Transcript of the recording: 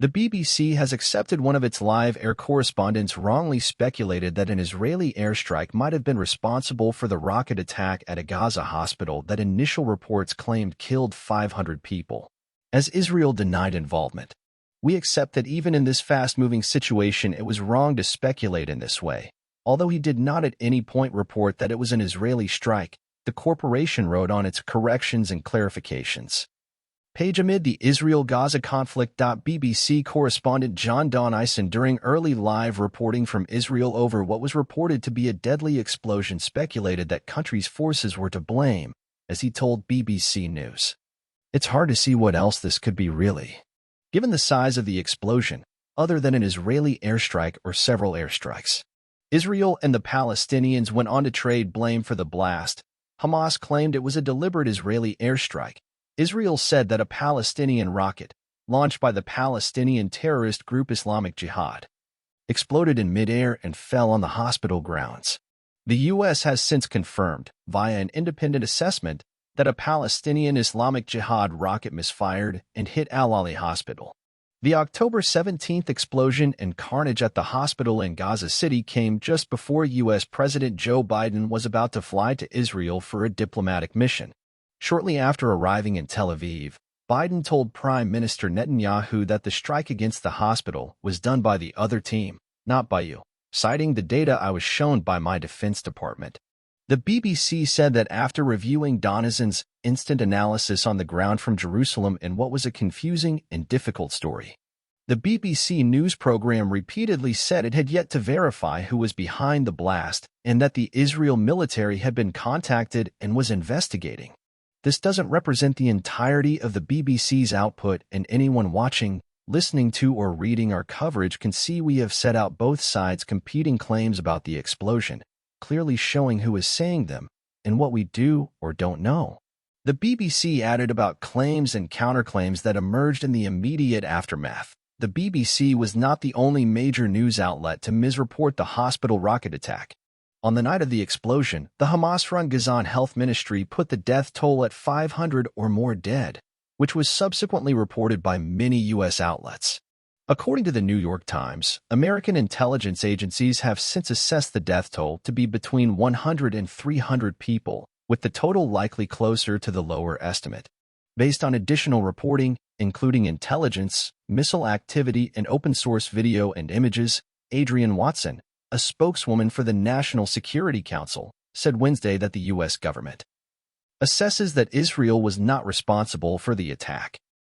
The BBC has accepted one of its live air correspondents wrongly speculated that an Israeli airstrike might have been responsible for the rocket attack at a Gaza hospital that initial reports claimed killed 500 people. As Israel denied involvement, we accept that even in this fast-moving situation it was wrong to speculate in this way. Although he did not at any point report that it was an Israeli strike, the corporation wrote on its corrections and clarifications page amid the Israel-Gaza conflict.BBC correspondent Jon Donnison during early live reporting from Israel over what was reported to be a deadly explosion speculated that country's forces were to blame, as he told BBC News. It's hard to see what else this could be really, given the size of the explosion, other than an Israeli airstrike or several airstrikes. Israel and the Palestinians went on to trade blame for the blast. Hamas claimed it was a deliberate Israeli airstrike. Israel said that a Palestinian rocket, launched by the Palestinian terrorist group Islamic Jihad, exploded in midair and fell on the hospital grounds. The U.S. has since confirmed, via an independent assessment, that a Palestinian Islamic Jihad rocket misfired and hit Al-Ali Hospital. The October 17th explosion and carnage at the hospital in Gaza City came just before U.S. President Joe Biden was about to fly to Israel for a diplomatic mission. Shortly after arriving in Tel Aviv, Biden told Prime Minister Netanyahu that the strike against the hospital was done by the other team, not by you, citing the data I was shown by my Defense Department. The BBC said that after reviewing Donnison's instant analysis on the ground from Jerusalem in what was a confusing and difficult story, the BBC news program repeatedly said it had yet to verify who was behind the blast and that the Israel military had been contacted and was investigating. This doesn't represent the entirety of the BBC's output, and anyone watching, listening to, or reading our coverage can see we have set out both sides' competing claims about the explosion, clearly showing who is saying them and what we do or don't know. The BBC added about claims and counterclaims that emerged in the immediate aftermath. The BBC was not the only major news outlet to misreport the hospital rocket attack. On the night of the explosion, the Hamas-run Gazan Health Ministry put the death toll at 500 or more dead, which was subsequently reported by many U.S. outlets. According to the New York Times, American intelligence agencies have since assessed the death toll to be between 100 and 300 people, with the total likely closer to the lower estimate. Based on additional reporting, including intelligence, missile activity, and open-source video and images, Adrienne Watson, a spokeswoman for the National Security Council, said Wednesday that the U.S. government assesses that Israel was not responsible for the attack.